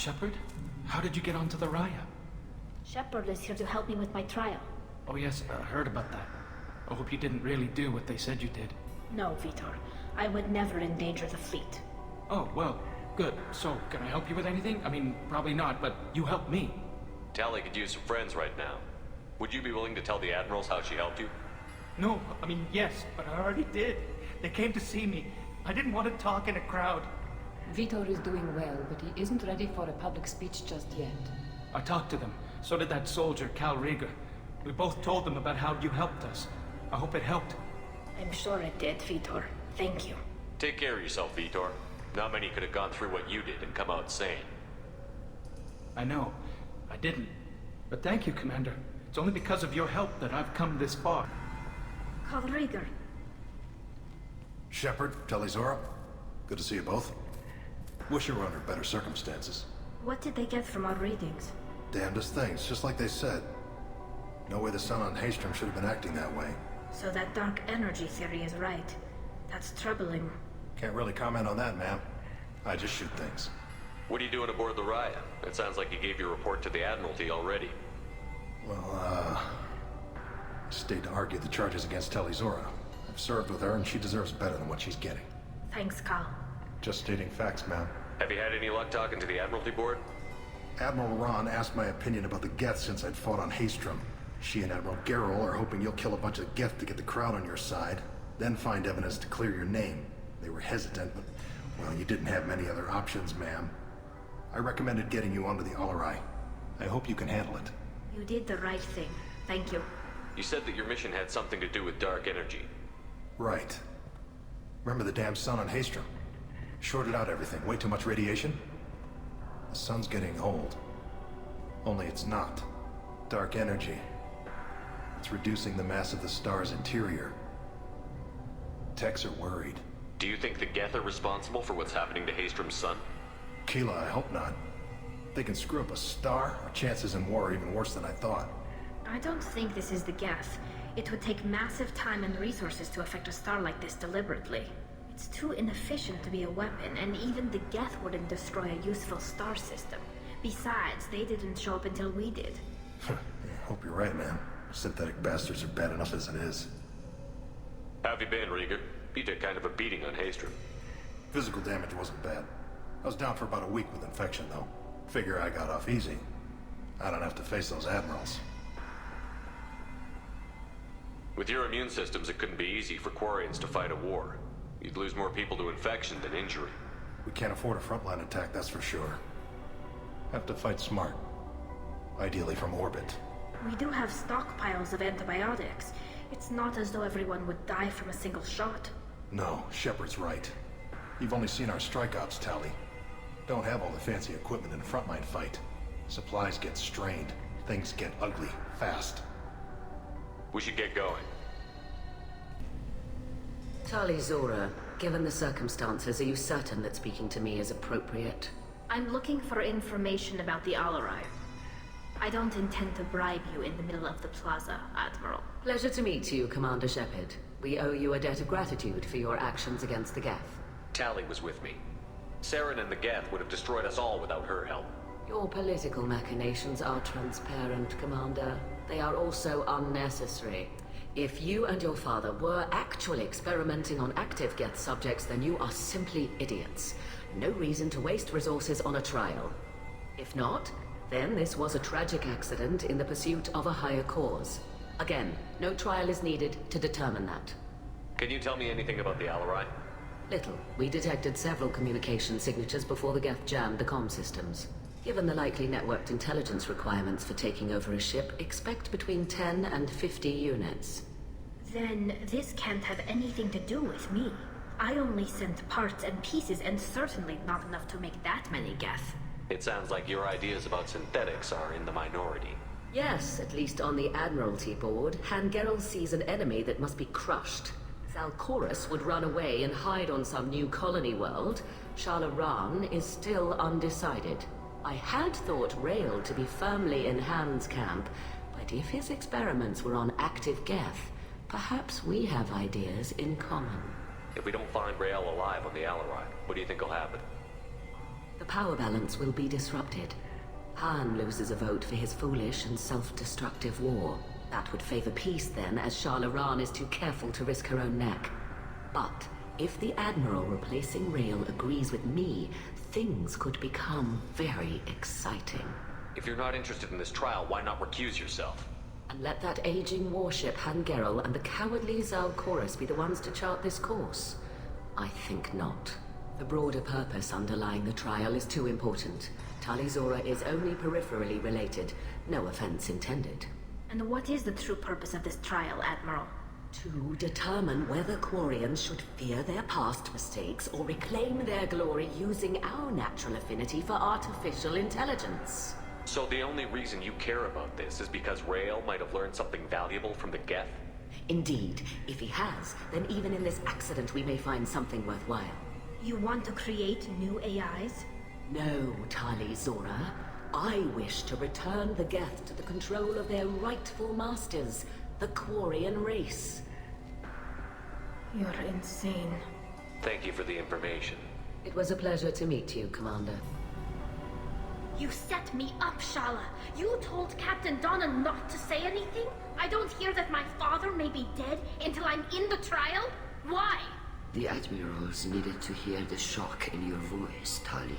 Shepard? How did you get onto the Raya? Shepard is here to help me with my trial. Oh yes, heard about that. I hope you didn't really do what they said you did. No, Vitor. I would never endanger the fleet. Oh, well, good. So, can I help you with anything? I mean, probably not, but you helped me. Tali could use some friends right now. Would you be willing to tell the Admirals how she helped you? No, I mean, yes, but I already did. They came to see me. I didn't want to talk in a crowd. Vitor is doing well, but he isn't ready for a public speech just yet. I talked to them. So did that soldier, Kal'Reegar. We both told them about how you helped us. I hope it helped. I'm sure it did, Vitor. Thank you. Take care of yourself, Vitor. Not many could have gone through what you did and come out sane. I know. I didn't. But thank you, Commander. It's only because of your help that I've come this far. Kal'Reegar. Shepard, Tali'Zorah. Good to see you both. Wish you were under better circumstances. What did they get from our readings? Damnedest things, just like they said. No way the sun on Haestrom should have been acting that way. So that dark energy theory is right. That's troubling. Can't really comment on that, ma'am. I just shoot things. What are you doing aboard the Raya? It sounds like you gave your report to the Admiralty already. Well, stayed to argue the charges against Tali'Zorah. I've served with her, and she deserves better than what she's getting. Thanks, Kal. Just stating facts, ma'am. Have you had any luck talking to the Admiralty board? Admiral Ron asked my opinion about the Geth since I'd fought on Haestrom. She and Admiral Gerrel are hoping you'll kill a bunch of Geth to get the crowd on your side, then find evidence to clear your name. They were hesitant, but, well, you didn't have many other options, ma'am. I recommended getting you onto the Alarai. I hope you can handle it. You did the right thing. Thank you. You said that your mission had something to do with dark energy. Right. Remember the damn sun on Haestrom? Shorted out everything. Way too much radiation? The sun's getting old. Only it's not. Dark energy. It's reducing the mass of the star's interior. Techs are worried. Do you think the Geth are responsible for what's happening to Haestrom's sun? Keela, I hope not. If they can screw up a star, our chances in war are even worse than I thought. I don't think this is the Geth. It would take massive time and resources to affect a star like this deliberately. It's too inefficient to be a weapon, and even the Geth wouldn't destroy a useful star system. Besides, they didn't show up until we did. Yeah, hope you're right, man. Synthetic bastards are bad enough as it is. How have you been, Rieger? You took kind of a beating on Haestrom. Physical damage wasn't bad. I was down for about a week with infection, though. Figure I got off easy. I don't have to face those admirals. With your immune systems, it couldn't be easy for Quarians to fight a war. You'd lose more people to infection than injury. We can't afford a frontline attack, that's for sure. Have to fight smart. Ideally from orbit. We do have stockpiles of antibiotics. It's not as though everyone would die from a single shot. No, Shepard's right. You've only seen our strike ops, Tali. Don't have all the fancy equipment in a frontline fight. Supplies get strained. Things get ugly, fast. We should get going. Tali'Zorah, given the circumstances, are you certain that speaking to me is appropriate? I'm looking for information about the Alarai. I don't intend to bribe you in the middle of the plaza, Admiral. Pleasure to meet you, Commander Shepard. We owe you a debt of gratitude for your actions against the Geth. Tali was with me. Saren and the Geth would have destroyed us all without her help. Your political machinations are transparent, Commander. They are also unnecessary. If you and your father were actually experimenting on active Geth subjects, then you are simply idiots. No reason to waste resources on a trial. If not, then this was a tragic accident in the pursuit of a higher cause. Again, no trial is needed to determine that. Can you tell me anything about the Alarai? Little. We detected several communication signatures before the Geth jammed the comm systems. Given the likely networked intelligence requirements for taking over a ship, expect between 10 and 50 units. Then this can't have anything to do with me. I only sent parts and pieces, and certainly not enough to make that many Geth. It sounds like your ideas about synthetics are in the minority. Yes, at least on the Admiralty board, Han Gerrel sees an enemy that must be crushed. Zaal'Koris would run away and hide on some new colony world. Shala'Raan is still undecided. I had thought Rael to be firmly in Han's camp, but if his experiments were on active Geth, perhaps we have ideas in common. If we don't find Rael alive on the Alarai, what do you think will happen? The power balance will be disrupted. Han loses a vote for his foolish and self-destructive war. That would favor peace then, as Shala'Raan is too careful to risk her own neck. But if the Admiral replacing Rael agrees with me, things could become very exciting. If you're not interested in this trial, why not recuse yourself? And let that aging warship Han Gerrel and the cowardly Zaal'Koris be the ones to chart this course? I think not. The broader purpose underlying the trial is too important. Tali'Zorah is only peripherally related. No offense intended. And what is the true purpose of this trial, Admiral? To determine whether Quarians should fear their past mistakes or reclaim their glory using our natural affinity for artificial intelligence. So the only reason you care about this is because Rael might have learned something valuable from the Geth? Indeed. If he has, then even in this accident we may find something worthwhile. You want to create new AIs? No, Tali'Zorah. I wish to return the Geth to the control of their rightful masters, the Quarian race. You're insane. Thank you for the information. It was a pleasure to meet you, Commander. You set me up, Shala. You told Captain Donna not to say anything? I don't hear that my father may be dead until I'm in the trial? Why? The Admirals needed to hear the shock in your voice, Tali.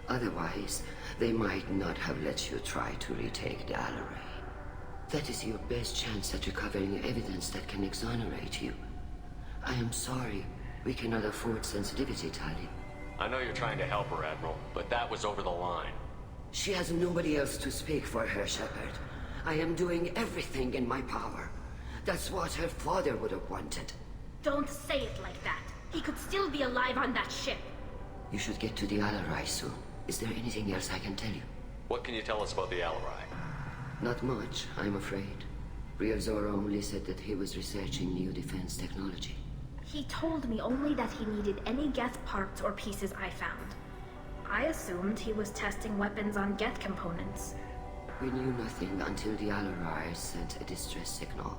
Otherwise, they might not have let you try to retake the Alarai. That is your best chance at recovering evidence that can exonerate you. I am sorry. We cannot afford sensitivity, Tali. I know you're trying to help her, Admiral, but that was over the line. She has nobody else to speak for her, Shepard. I am doing everything in my power. That's what her father would have wanted. Don't say it like that. He could still be alive on that ship. You should get to the Alarai soon. Is there anything else I can tell you? What can you tell us about the Alarai? Not much, I'm afraid. Tali'Zorah only said that he was researching new defense technology. He told me only that he needed any Geth parts or pieces I found. I assumed he was testing weapons on Geth components. We knew nothing until the Alarai sent a distress signal,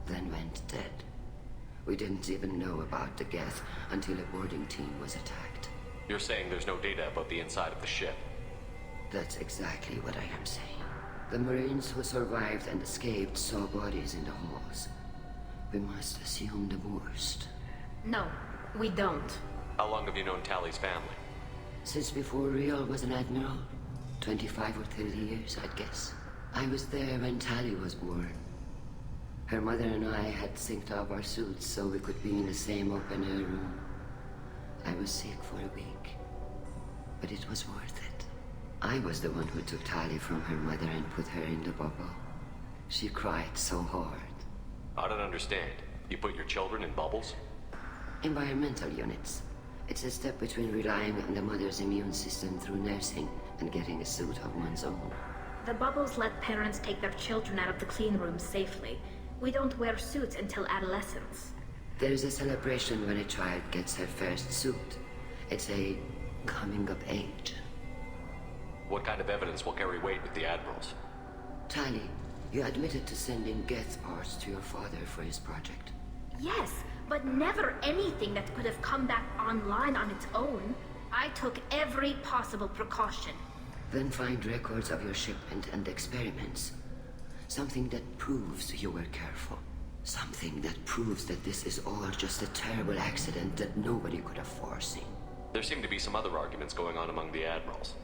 then went dead. We didn't even know about the Geth until a boarding team was attacked. You're saying there's no data about the inside of the ship? That's exactly what I am saying. The Marines who survived and escaped saw bodies in the halls. We must assume the worst. No, we don't. How long have you known Tali's family? Since before Rael was an admiral. 25 or 30 years, I'd guess. I was there when Tali was born. Her mother and I had synced up our suits so we could be in the same open-air room. I was sick for a week, but it was worth it. I was the one who took Tali from her mother and put her in the bubble. She cried so hard. I don't understand. You put your children in bubbles? Environmental units. It's a step between relying on the mother's immune system through nursing and getting a suit of one's own. The bubbles let parents take their children out of the clean rooms safely. We don't wear suits until adolescence. There's a celebration when a child gets her first suit. It's a coming of age. What kind of evidence will carry weight with the Admirals? Tali, you admitted to sending Geth parts to your father for his project. Yes, but never anything that could have come back online on its own. I took every possible precaution. Then find records of your shipment and experiments. Something that proves you were careful. Something that proves that this is all just a terrible accident that nobody could have foreseen. There seem to be some other arguments going on among the Admirals.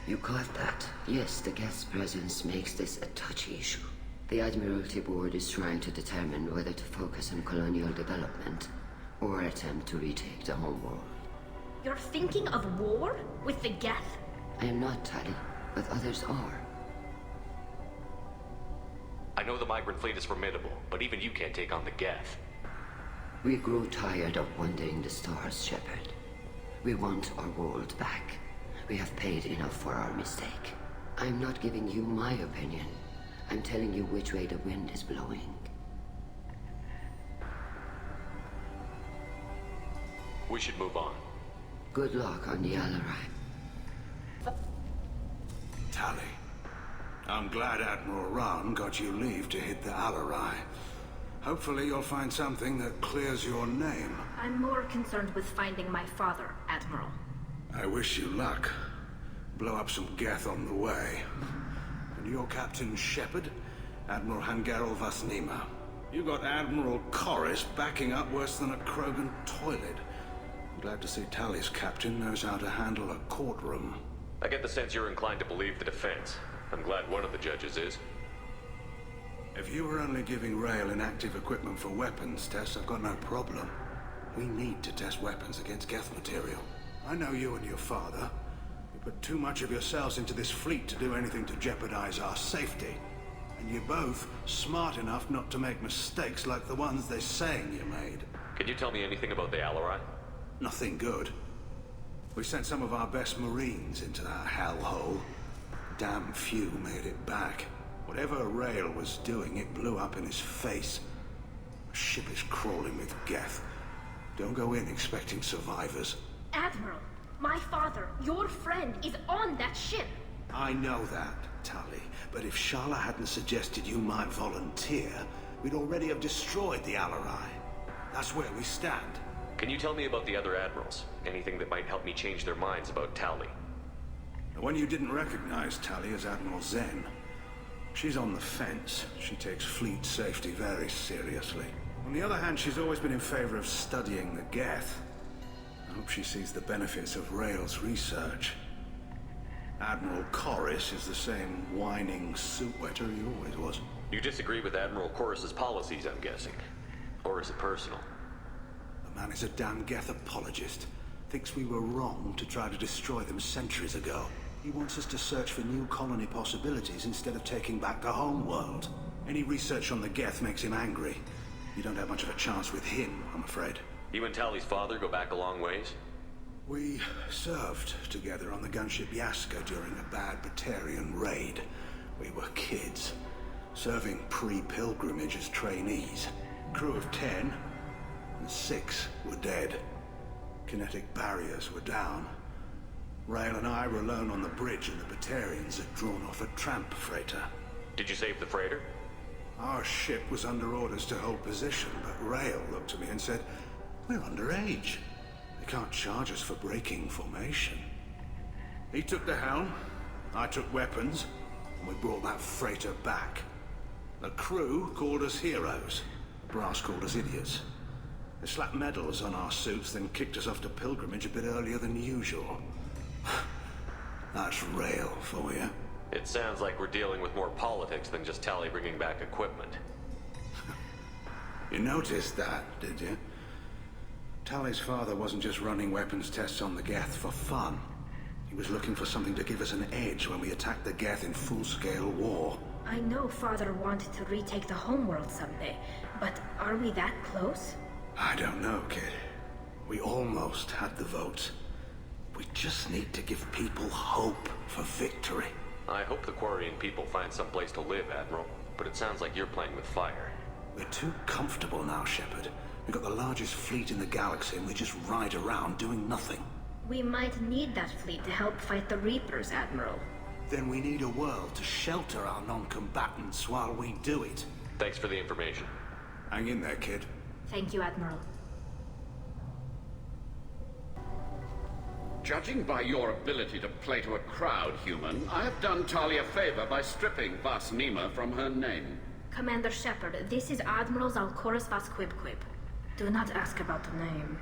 You caught that? Yes, the Geth's presence makes this a touchy issue. The Admiralty Board is trying to determine whether to focus on colonial development or attempt to retake the homeworld. You're thinking of war? With the Geth? I am not, Tali, but others are. I know the migrant fleet is formidable, but even you can't take on the Geth. We grow tired of wandering the stars, Shepard. We want our world back. We have paid enough for our mistake. I'm not giving you my opinion. I'm telling you which way the wind is blowing. We should move on. Good luck on the Alarai. Tali, I'm glad Admiral Raan got you leave to hit the Alarai. Hopefully you'll find something that clears your name. I'm more concerned with finding my father, Admiral. I wish you luck. Blow up some Geth on the way. And your Captain Shepard, Admiral Hangarel Vasnima. You got Admiral Koris backing up worse than a Krogan toilet. I'm glad to see Tali's captain knows how to handle a courtroom. I get the sense you're inclined to believe the defense. I'm glad one of the judges is. If you were only giving Rail inactive equipment for weapons tests, I've got no problem. We need to test weapons against Geth material. I know you and your father. You put too much of yourselves into this fleet to do anything to jeopardize our safety. And you're both smart enough not to make mistakes like the ones they're saying you made. Can you tell me anything about the Alarai? Nothing good. We sent some of our best Marines into that hellhole. Damn few made it back. Whatever Rail was doing, it blew up in his face. The ship is crawling with Geth. Don't go in expecting survivors. Admiral, my father, your friend, is on that ship. I know that, Tali. But if Shala hadn't suggested you might volunteer, we'd already have destroyed the Alarai. That's where we stand. Can you tell me about the other admirals? Anything that might help me change their minds about Tali? The one you didn't recognize, Tali, is Admiral Zen. She's on the fence. She takes fleet safety very seriously. On the other hand, she's always been in favor of studying the Geth. I hope she sees the benefits of Rail's research. Admiral Koris is the same whining suit-wetter he always was. You disagree with Admiral Koris's policies, I'm guessing. Or is it personal? The man is a damn Geth apologist. Thinks we were wrong to try to destroy them centuries ago. He wants us to search for new colony possibilities instead of taking back the home world. Any research on the Geth makes him angry. You don't have much of a chance with him, I'm afraid. You and Tali's father go back a long ways? We served together on the gunship Yaska during a bad Batarian raid. We were kids, serving pre-pilgrimage as trainees. Crew of 10, and 6 were dead. Kinetic barriers were down. Rail and I were alone on the bridge, and the Batarians had drawn off a tramp freighter. Did you save the freighter? Our ship was under orders to hold position, but Rail looked at me and said, "We're underage. They can't charge us for breaking formation." He took the helm, I took weapons, and we brought that freighter back. The crew called us heroes. The brass called us idiots. They slapped medals on our suits, then kicked us off to pilgrimage a bit earlier than usual. That's Rail for you. It sounds like we're dealing with more politics than just Tali bringing back equipment. You noticed that, did you? Tali's father wasn't just running weapons tests on the Geth for fun. He was looking for something to give us an edge when we attacked the Geth in full-scale war. I know father wanted to retake the homeworld someday, but are we that close? I don't know, kid. We almost had the votes. We just need to give people hope for victory. I hope the Quarian people find some place to live, Admiral, but it sounds like you're playing with fire. We're too comfortable now, Shepard. We've got the largest fleet in the galaxy and we just ride around doing nothing. We might need that fleet to help fight the Reapers, Admiral. Then we need a world to shelter our non-combatants while we do it. Thanks for the information. Hang in there, kid. Thank you, Admiral. Judging by your ability to play to a crowd, human, I have done Tali a favor by stripping Vasnima from her name. Commander Shepard, this is Admiral Zaal'Koris Vasquibquib. Do not ask about the name.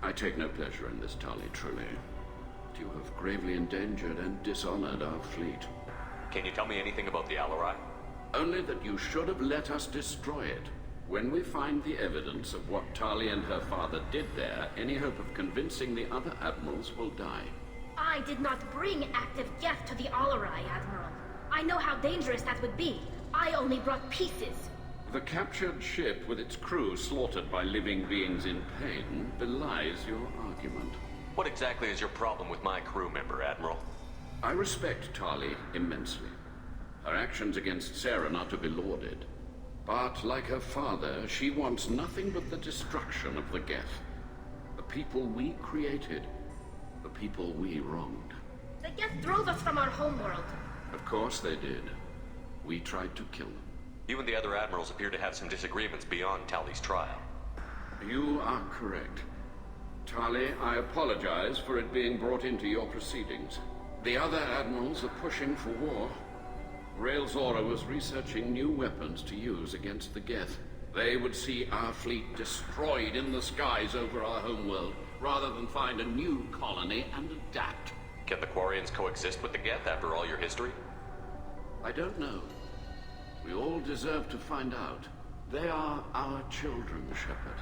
I take no pleasure in this, Tali, truly. You have gravely endangered and dishonored our fleet. Can you tell me anything about the Alarai? Only that you should have let us destroy it. When we find the evidence of what Tali and her father did there, any hope of convincing the other admirals will die. I did not bring active Geth to the Alarai, Admiral. I know how dangerous that would be. I only brought pieces. The captured ship with its crew slaughtered by living beings in pain belies your argument. What exactly is your problem with my crew member, Admiral? I respect Tali immensely. Her actions against Saren are to be lauded. But, like her father, she wants nothing but the destruction of the Geth. The people we created. The people we wronged. The Geth drove us from our homeworld. Of course they did. We tried to kill them. You and the other admirals appear to have some disagreements beyond Tali's trial. You are correct. Tali, I apologize for it being brought into your proceedings. The other admirals are pushing for war. Tali'Zorah was researching new weapons to use against the Geth. They would see our fleet destroyed in the skies over our homeworld, rather than find a new colony and adapt. Can the Quarians coexist with the Geth after all your history? I don't know. We all deserve to find out. They are our children, Shepard.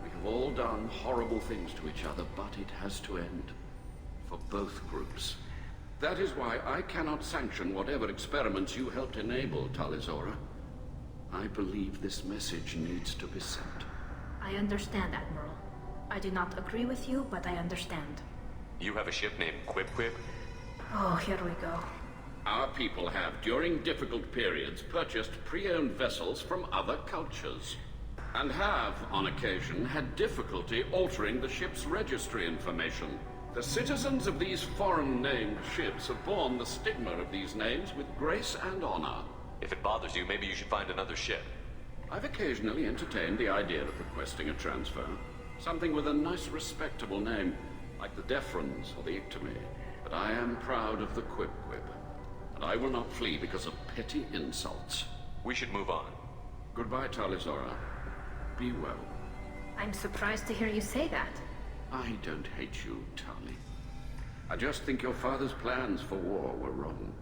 We have all done horrible things to each other, but it has to end. For both groups. That is why I cannot sanction whatever experiments you helped enable, Tali'Zorah. I believe this message needs to be sent. I understand, Admiral. I do not agree with you, but I understand. You have a ship named Quib? Oh, here we go. Our people have, during difficult periods, purchased pre-owned vessels from other cultures. And have, on occasion, had difficulty altering the ship's registry information. The citizens of these foreign-named ships have borne the stigma of these names with grace and honor. If it bothers you, maybe you should find another ship. I've occasionally entertained the idea of requesting a transfer. Something with a nice, respectable name, like the Defrons or the Ictomy. But I am proud of the Quib. And I will not flee because of petty insults. We should move on. Goodbye, Tali'Zorah. Be well. I'm surprised to hear you say that. I don't hate you, Tali. I just think your father's plans for war were wrong.